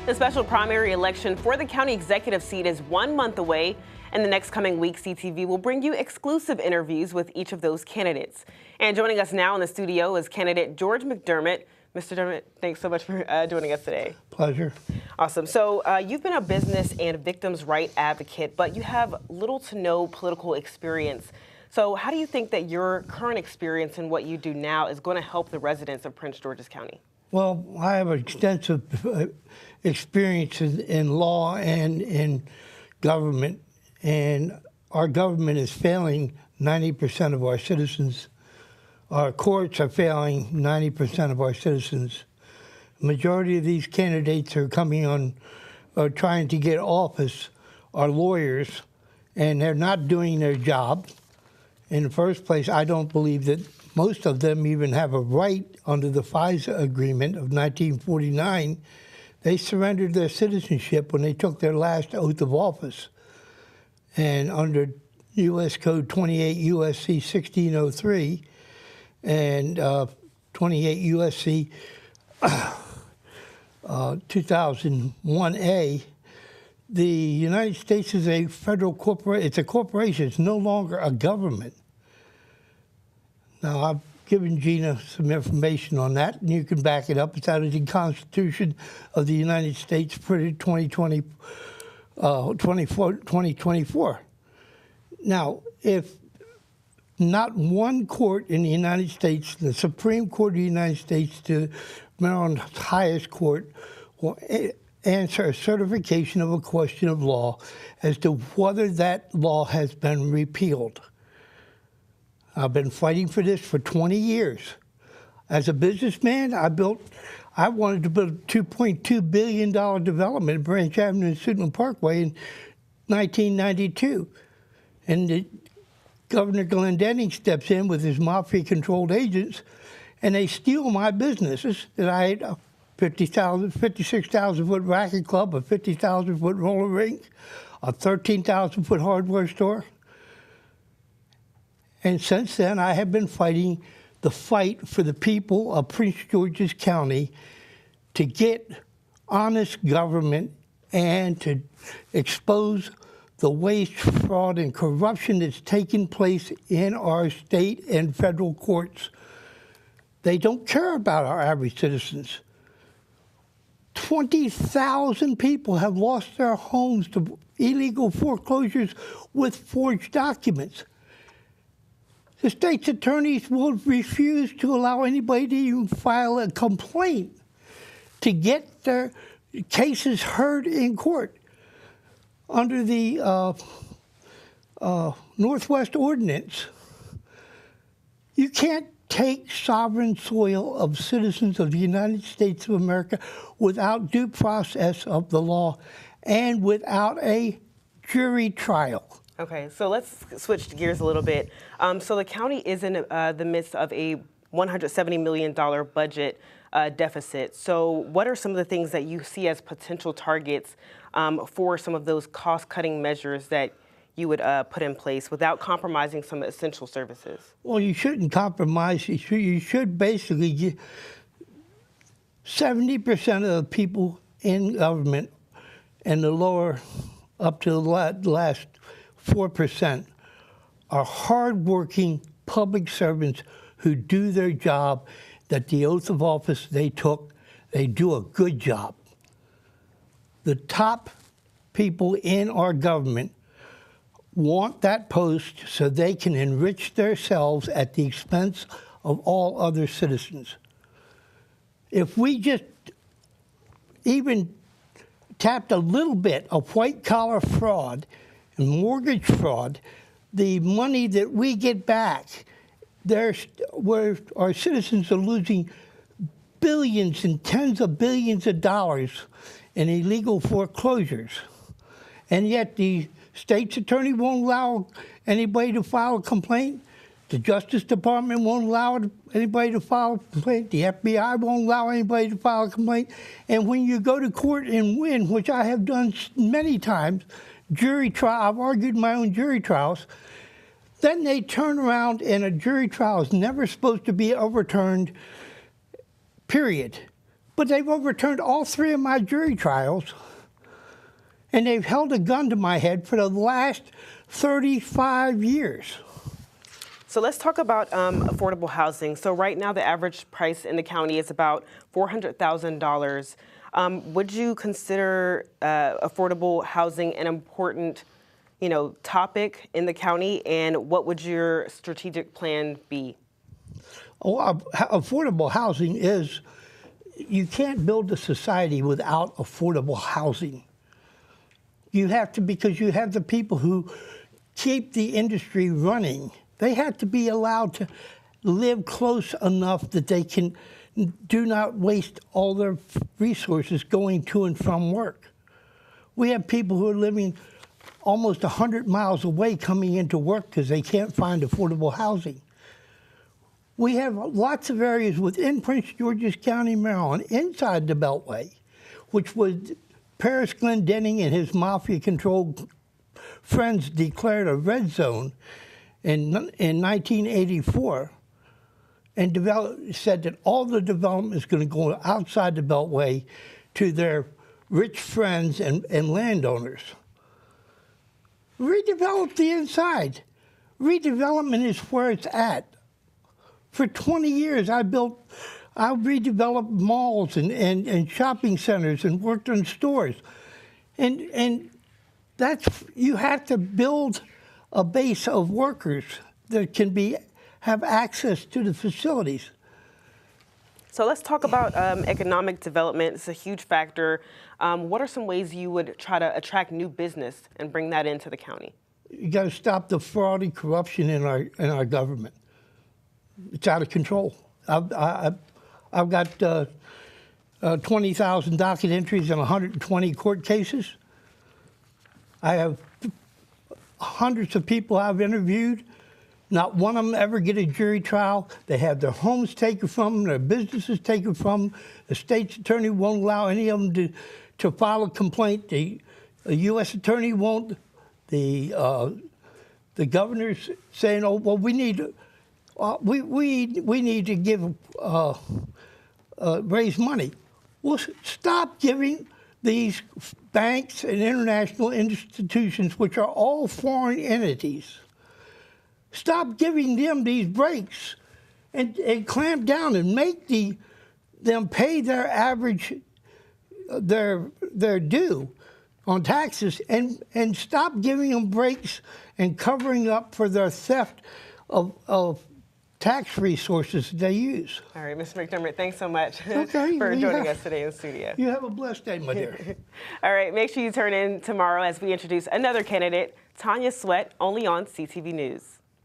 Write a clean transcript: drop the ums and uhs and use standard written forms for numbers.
The special primary election for the county executive seat is 1 month away. In the next coming week, CTV will bring you exclusive interviews with each of those candidates. And joining us now in the studio is candidate George McDermott. Mr. McDermott, thanks so much for joining us today. Pleasure. Awesome. So you've been a business and victims' right advocate, but you have little to no political experience. So how do you think that your current experience and what you do now is going to help the residents of Prince George's County? Well, I have extensive experience in law and in government, and our government is failing 90% of our citizens. Our courts are failing 90% of our citizens. The majority of these candidates are coming on, are trying to get office, are lawyers, and they're not doing their job. In the first place, I don't believe that most of them even have a right under the FISA agreement of 1949. They surrendered their citizenship when they took their last oath of office. And under U.S. Code 28 U.S.C. 1603 and 28 U.S.C. 2001A, the United States is a federal corporation. It's a corporation. It's no longer a government. Now, I've given Gina some information on that, and you can back it up. It's out of the Constitution of the United States, printed 2024. Now, if not one court in the United States, the Supreme Court of the United States, to Maryland's highest court, will answer a certification of a question of law as to whether that law has been repealed. I've been fighting for this for 20 years. As a businessman, I wanted to build a $2.2 billion development at Branch Avenue and Suitland Parkway in 1992. And Governor Glendenning steps in with his mafia-controlled agents, and they steal my businesses that I had. 56,000-foot racket club, a 50,000-foot roller rink, a 13,000-foot hardware store. And since then, I have been fighting the fight for the people of Prince George's County to get honest government and to expose the waste, fraud, and corruption that's taking place in our state and federal courts. They don't care about our average citizens. 20,000 people have lost their homes to illegal foreclosures with forged documents. The state's attorneys will refuse to allow anybody to even file a complaint to get their cases heard in court. Under the Northwest Ordinance, you can't take sovereign soil of citizens of the United States of America without due process of the law and without a jury trial. Okay, so let's switch gears a little bit. So the county is in the midst of a $170 million budget deficit. So what are some of the things that you see as potential targets for some of those cost-cutting measures that you would put in place without compromising some essential services? Well, you shouldn't compromise. You should basically get 70% of the people in government and the lower up to the last 4% are hardworking public servants who do their job, that the oath of office they took, they do a good job. The top people in our government want that post so they can enrich themselves at the expense of all other citizens. If we just even tapped a little bit of white-collar fraud and mortgage fraud, the money that we get back, where our citizens are losing billions and tens of billions of dollars in illegal foreclosures. And yet the state's attorney won't allow anybody to file a complaint. The Justice Department won't allow anybody to file a complaint. The FBI won't allow anybody to file a complaint. And when you go to court and win, which I have done many times, jury trial, I've argued my own jury trials, then they turn around and a jury trial is never supposed to be overturned, period. But they've overturned all 3 of my jury trials, and they've held a gun to my head for the last 35 years. So let's talk about affordable housing. So right now, the average price in the county is about $400,000. Would you consider affordable housing an important, topic in the county? And what would your strategic plan be? Affordable housing is, you can't build a society without affordable housing. You have to, because you have the people who keep the industry running. They have to be allowed to live close enough that they do not waste all their resources going to and from work. We have people who are living almost 100 miles away coming into work because they can't find affordable housing. We have lots of areas within Prince George's County, Maryland, inside the Beltway, which was Paris Glendenning and his mafia-controlled friends declared a red zone in 1984, and said that all the development is going to go outside the Beltway to their rich friends and landowners. Redevelop the inside. Redevelopment is where it's at. For 20 years, I redeveloped malls and shopping centers and worked on stores. And you have to build a base of workers that can have access to the facilities. So let's talk about economic development. It's a huge factor. What are some ways you would try to attract new business and bring that into the county? You got to stop the fraud and corruption in our government. It's out of control. I've got 20,000 docket entries and 120 court cases. I have hundreds of people I've interviewed. Not one of them ever get a jury trial. They have their homes taken from them, their businesses taken from them. The state's attorney won't allow any of them to file a complaint. The U.S. attorney won't. The governor's saying, "Oh, well, we need to give raise money." Well, stop giving these banks and international institutions, which are all foreign entities, stop giving them these breaks and clamp down and make them pay their average, their due on taxes, and stop giving them breaks and covering up for their theft of tax resources they use. All right, Mr. McDermott, thanks so much for joining us today in the studio. You have a blessed day, my dear. All right, make sure you turn in tomorrow as we introduce another candidate, Tanya Sweat, only on CTV News.